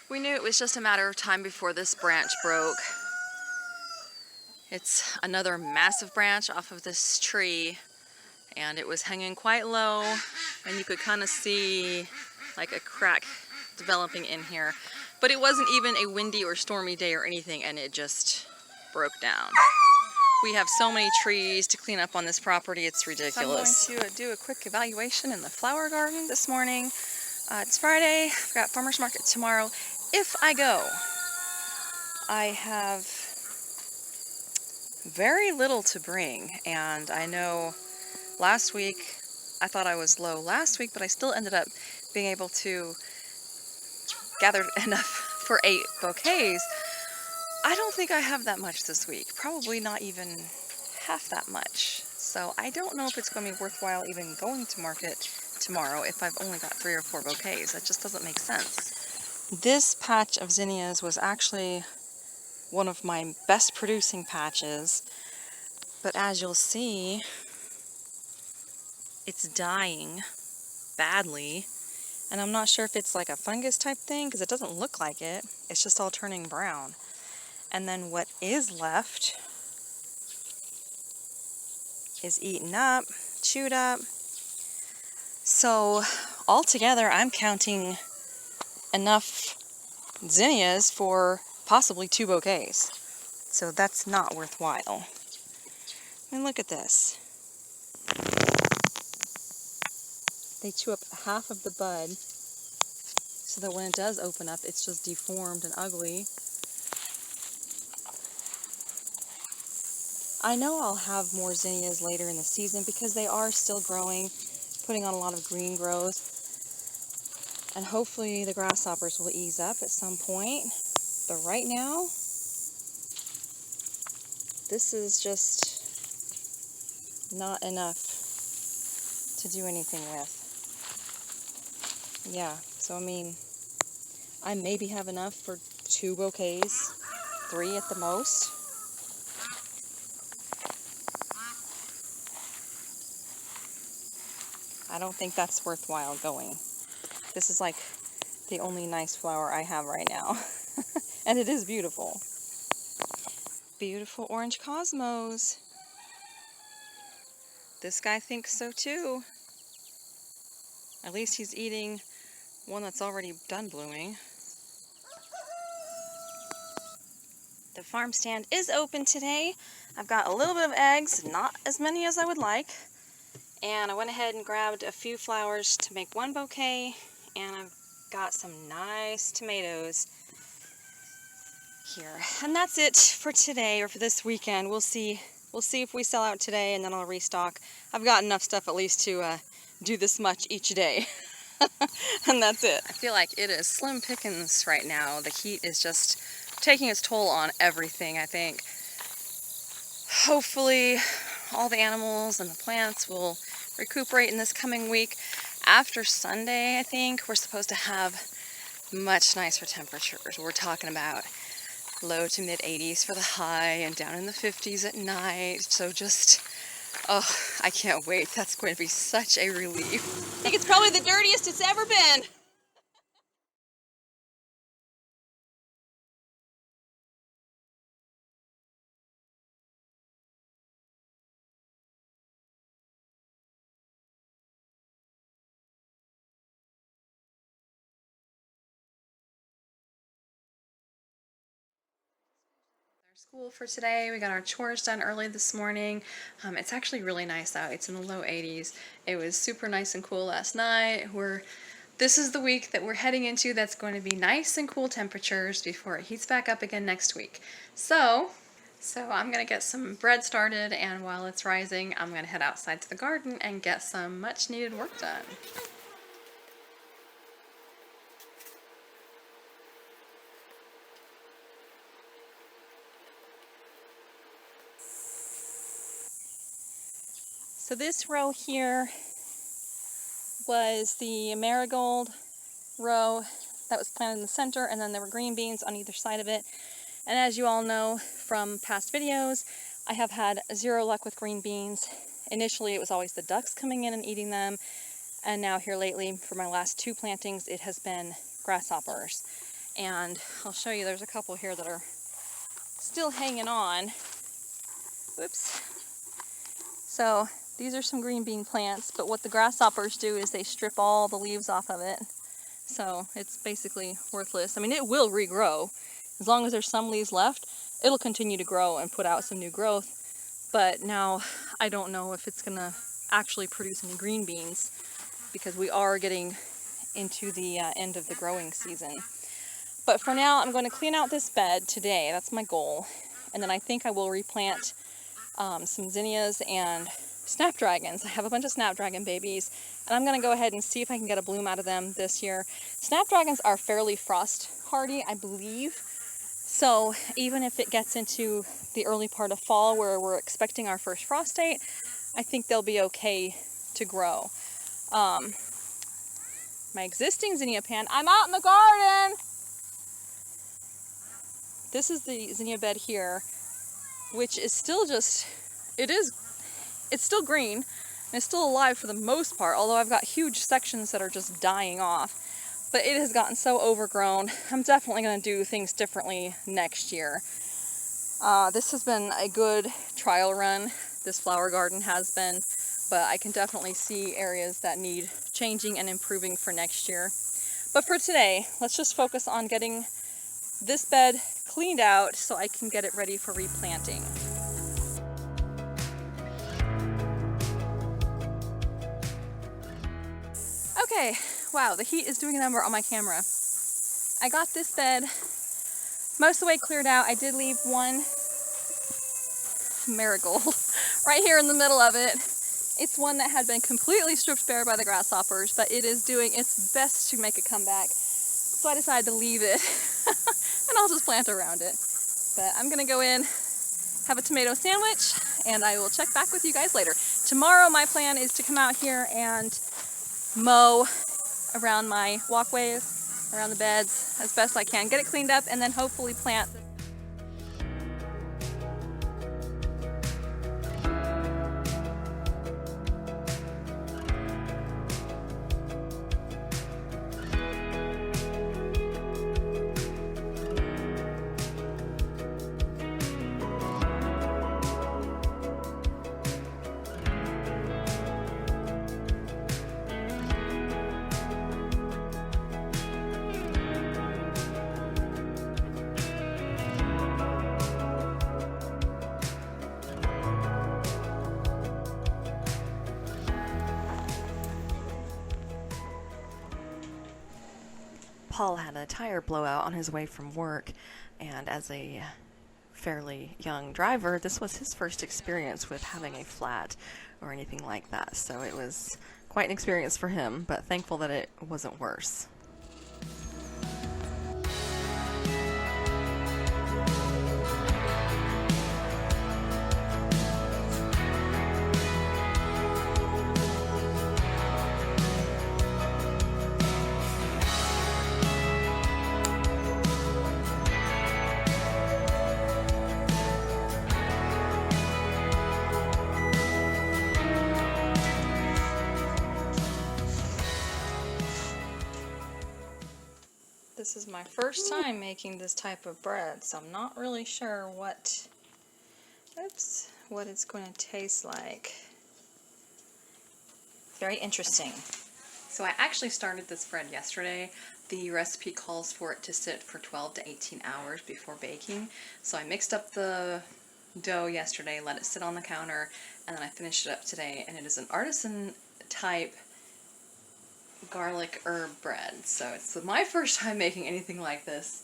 We knew it was just a matter of time before this branch broke. It's another massive branch off of this tree, and it was hanging quite low, and you could kind of see like a crack developing in here. But it wasn't even a windy or stormy day or anything, and it just broke down. We have so many trees to clean up on this property, it's ridiculous. So I'm going to do a quick evaluation in the flower garden this morning. It's Friday, I've got farmer's market tomorrow. If I go, I have very little to bring, and I know last week I thought I was low last week, but I still ended up being able to gather enough for 8 bouquets. I don't think I have that much this week, probably not even half that much. So I don't know if it's going to be worthwhile even going to market tomorrow if I've only got 3 or 4 bouquets. That just doesn't make sense. This patch of zinnias was actually one of my best producing patches, but as you'll see, it's dying badly, and I'm not sure if it's like a fungus type thing because it doesn't look like it. It's just all turning brown. And then what is left is eaten up, chewed up. So altogether, I'm counting enough zinnias for possibly 2 bouquets. So that's not worthwhile. I mean, look at this. They chew up half of the bud so that when it does open up, it's just deformed and ugly. I know I'll have more zinnias later in the season because they are still growing, putting on a lot of green growth. And hopefully the grasshoppers will ease up at some point. But right now, this is just not enough to do anything with. Yeah, so I mean, I maybe have enough for 2 bouquets, 3 at the most. I don't think that's worthwhile going. This is like the only nice flower I have right now. And it is beautiful. Beautiful orange cosmos. This guy thinks so too. At least he's eating one that's already done blooming. The farm stand is open today. I've got a little bit of eggs, not as many as I would like. And I went ahead and grabbed a few flowers to make 1 bouquet. And I've got some nice tomatoes here. And that's it for today, or for this weekend. We'll see if we sell out today, and then I'll restock. I've got enough stuff at least to do this much each day. And that's it. I feel like it is slim pickings right now. The heat is just taking its toll on everything, I think. Hopefully all the animals and the plants will recuperate in this coming week. After Sunday, I think, we're supposed to have much nicer temperatures. We're talking about low to mid 80s for the high and down in the 50s at night. So just, oh, I can't wait. That's going to be such a relief. I think it's probably the dirtiest it's ever been. School for today. We got our chores done early this morning. It's actually really nice out. It's in the low 80s. It was super nice and cool last night. This is the week that we're heading into that's going to be nice and cool temperatures before it heats back up again next week. So I'm going to get some bread started, and while it's rising, I'm going to head outside to the garden and get some much needed work done. So this row here was the marigold row that was planted in the center, and then there were green beans on either side of it. And as you all know from past videos, I have had 0 luck with green beans. Initially it was always the ducks coming in and eating them, and now here lately for my last 2 plantings it has been grasshoppers. And I'll show you, there's a couple here that are still hanging on. Whoops. So these are some green bean plants, but what the grasshoppers do is they strip all the leaves off of it. So it's basically worthless. I mean, it will regrow. As long as there's some leaves left, it'll continue to grow and put out some new growth. But now I don't know if it's gonna actually produce any green beans because we are getting into the end of the growing season. But for now, I'm going to clean out this bed today. That's my goal. And then I think I will replant some zinnias and snapdragons. I have a bunch of snapdragon babies, and I'm going to go ahead and see if I can get a bloom out of them this year. Snapdragons are fairly frost hardy, I believe. So even if it gets into the early part of fall where we're expecting our first frost date, I think they'll be okay to grow. My existing zinnia plant, I'm out in the garden! This is the zinnia bed here, which is still just, it's still green, and it's still alive for the most part, although I've got huge sections that are just dying off. But it has gotten so overgrown, I'm definitely going to do things differently next year. This has been a good trial run, this flower garden has been, but I can definitely see areas that need changing and improving for next year. But for today, let's just focus on getting this bed cleaned out so I can get it ready for replanting. Okay, wow, the heat is doing a number on my camera. I got this bed most of the way cleared out. I did leave one marigold right here in the middle of it. It's one that had been completely stripped bare by the grasshoppers, but it is doing its best to make a comeback. So I decided to leave it and I'll just plant around it. But I'm gonna go in, have a tomato sandwich, and I will check back with you guys later. Tomorrow my plan is to come out here and mow around my walkways, around the beds as best I can, get it cleaned up, and then hopefully plant. Paul had a tire blowout on his way from work, and as a fairly young driver, this was his first experience with having a flat or anything like that, so it was quite an experience for him, but thankful that it wasn't worse. This is my first time making this type of bread, so I'm not really sure what it's going to taste like. Very interesting. So I actually started this bread yesterday. The recipe calls for it to sit for 12 to 18 hours before baking. So I mixed up the dough yesterday, let it sit on the counter, and then I finished it up today, and it is an artisan type garlic herb bread. So it's my first time making anything like this.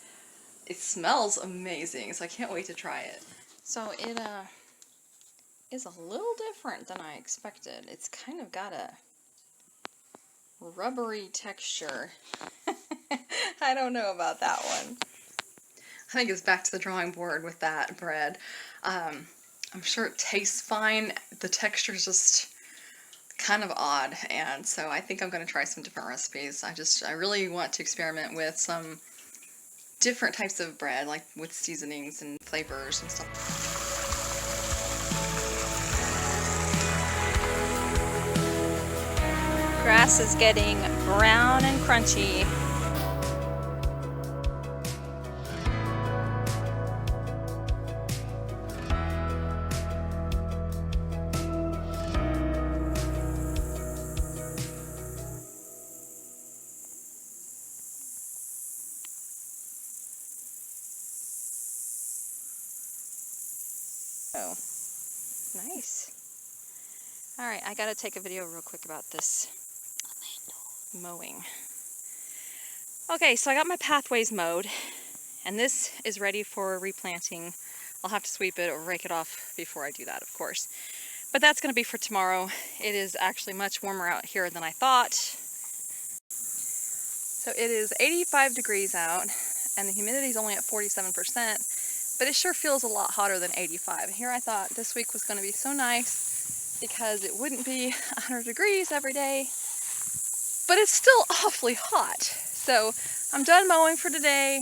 It smells amazing, so I can't wait to try it. So it is a little different than I expected. It's kind of got a rubbery texture. I don't know about that one. I think it's back to the drawing board with that bread. I'm sure it tastes fine. The texture is just kind of odd, and so I think I'm going to try some different recipes. I really want to experiment with some different types of bread, like with seasonings and flavors and stuff. Grass is getting brown and crunchy. go. Nice. Alright, I gotta take a video real quick about this mowing. Okay, so I got my pathways mowed, and this is ready for replanting. I'll have to sweep it or rake it off before I do that, of course. But that's going to be for tomorrow. It is actually much warmer out here than I thought. So it is 85 degrees out, and the humidity is only at 47%, but it sure feels a lot hotter than 85. Here I thought this week was going to be so nice because it wouldn't be 100 degrees every day, but it's still awfully hot. So I'm done mowing for today.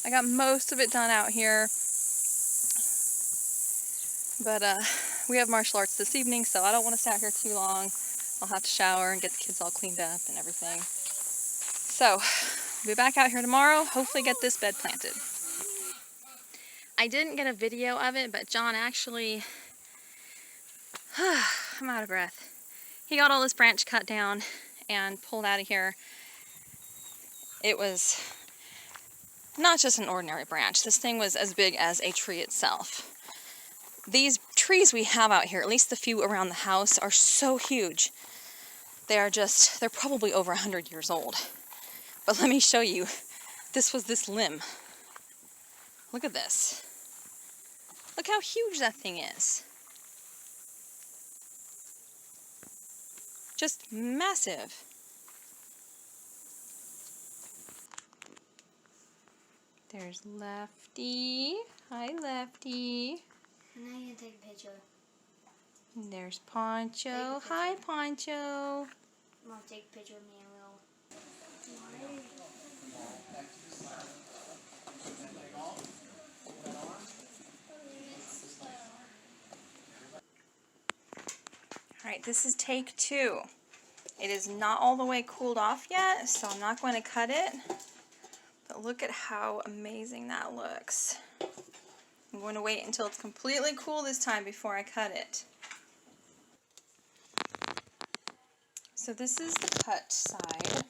I got most of it done out here. But we have martial arts this evening, so I don't want to stay out here too long. I'll have to shower and get the kids all cleaned up and everything. So, I'll be back out here tomorrow, hopefully get this bed planted. I didn't get a video of it, but John actually, I'm out of breath. He got all this branch cut down and pulled out of here. It was not just an ordinary branch. This thing was as big as a tree itself. These trees we have out here, at least the few around the house, are so huge. They're probably over 100 years old. But let me show you. This was this limb. Look at this. Look how huge that thing is. Just massive. There's Lefty. Hi, Lefty. And I can take a picture. And there's Poncho. Hi, Poncho. I'm gonna take a picture of me and Will. Alright, this is take 2. It is not all the way cooled off yet, so I'm not going to cut it. But look at how amazing that looks. I'm going to wait until it's completely cool this time before I cut it. So this is the cut side.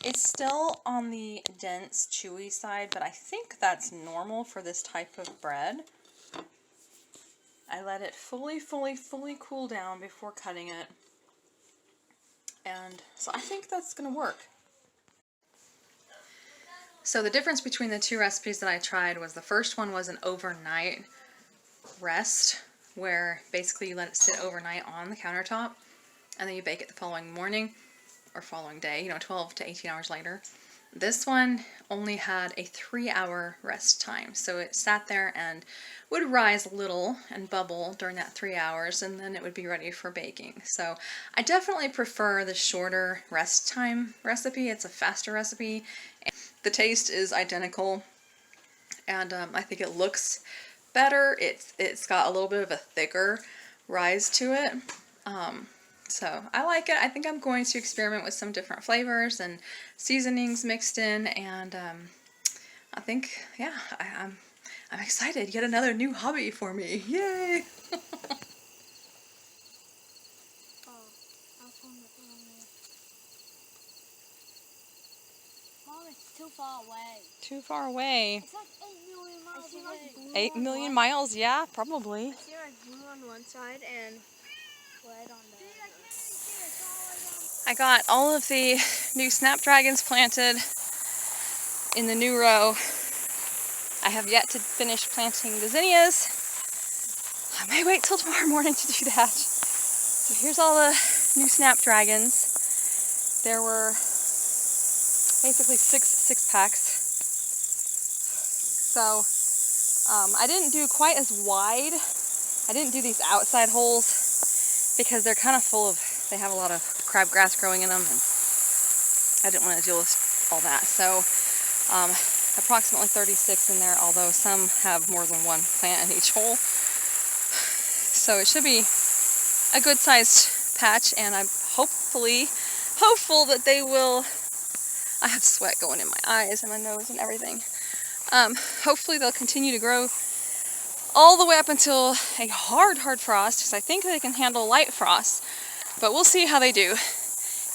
It's still on the dense, chewy side, but I think that's normal for this type of bread. I let it fully cool down before cutting it. And so I think that's going to work. So the difference between the two recipes that I tried was the first one was an overnight rest, where basically you let it sit overnight on the countertop, and then you bake it the following morning, or following day, 12 to 18 hours later. This one only had a 3-hour rest time, so it sat there and would rise a little and bubble during that 3 hours, and then it would be ready for baking. So I definitely prefer the shorter rest time recipe. It's a faster recipe. The taste is identical, and I think it looks better. It's got a little bit of a thicker rise to it. So I like it. I think I'm going to experiment with some different flavors and seasonings mixed in, and I think, yeah, I'm excited. Yet another new hobby for me. Yay! Mom, it's too far away. Too far away. It's like 8 million miles away. 8 million miles? Yeah, probably. I see like blue on one side and red on the other. I got all of the new snapdragons planted in the new row. I have yet to finish planting the zinnias. I may wait till tomorrow morning to do that. So here's all the new snapdragons. There were basically six packs. So I didn't do quite as wide. I didn't do these outside holes because they're kind of full of, they have a lot of crabgrass growing in them, and I didn't want to deal with all that. So approximately 36 in there, although some have more than one plant in each hole. So it should be a good sized patch, and I'm hopeful that they will, I have sweat going in my eyes and my nose and everything. Hopefully they'll continue to grow all the way up until a hard frost, because I think they can handle light frost, but we'll see how they do.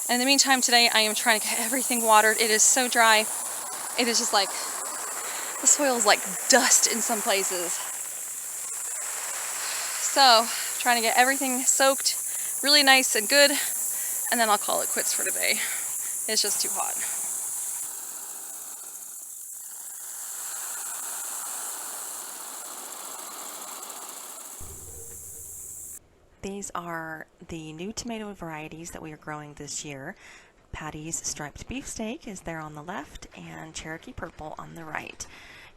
And in the meantime, today I am trying to get everything watered. It is so dry. It is just like, the soil is like dust in some places. So, trying to get everything soaked really nice and good, and then I'll call it quits for today. It's just too hot. These are the new tomato varieties that we are growing this year. Patty's striped beefsteak is there on the left, and Cherokee purple on the right.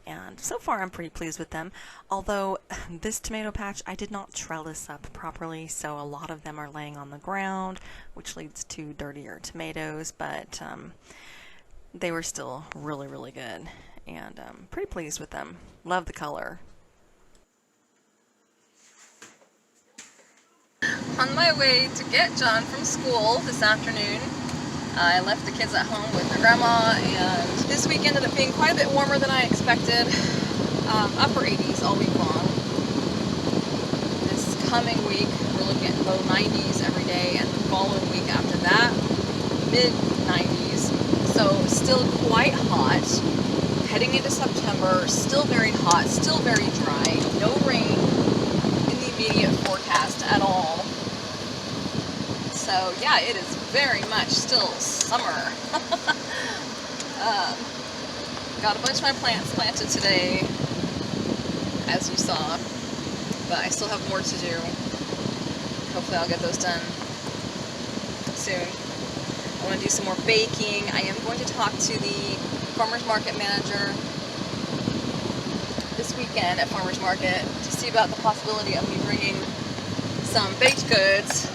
And so far I'm pretty pleased with them, although this tomato patch I did not trellis up properly, so a lot of them are laying on the ground, which leads to dirtier tomatoes, but they were still really, really good, and pretty pleased with them. Love the color. On my way to get John from school this afternoon, I left the kids at home with their grandma, and this week ended up being quite a bit warmer than I expected. Upper 80s all week long. This coming week, we're looking at low 90s every day, and the following week after that, mid 90s. So still quite hot. Heading into September, still very hot, still very dry. No rain in the immediate forecast at all. So yeah, it is very much still summer. Got a bunch of my plants planted today, as you saw, but I still have more to do. Hopefully I'll get those done soon. I want to do some more baking. I am going to talk to the farmer's market manager this weekend at farmer's market to see about the possibility of me bringing some baked goods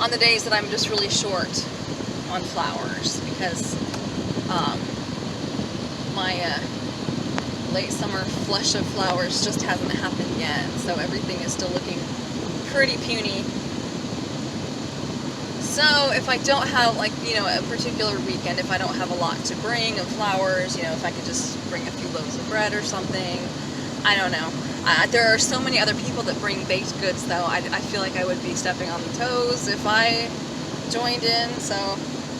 on the days that I'm just really short on flowers, because my late summer flush of flowers just hasn't happened yet, so everything is still looking pretty puny. So if I don't have, like, you know, a particular weekend, if I don't have a lot to bring of flowers, you know, if I could just bring a few loaves of bread or something, I don't know. There are so many other people that bring baked goods, though. I feel like I would be stepping on the toes if I joined in, so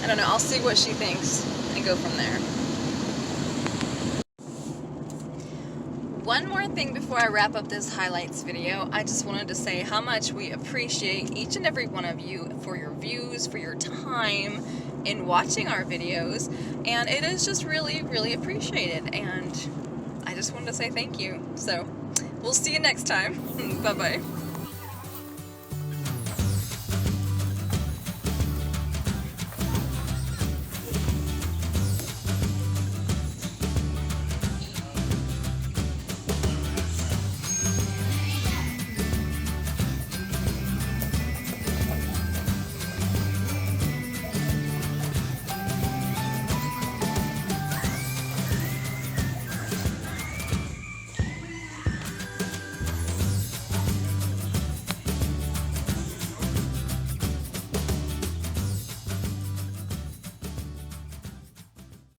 I don't know. I'll see what she thinks and go from there. One more thing before I wrap up this highlights video, I just wanted to say how much we appreciate each and every one of you for your views, for your time in watching our videos, and it is just really, really appreciated, and I just wanted to say thank you. So we'll see you next time. Bye-bye.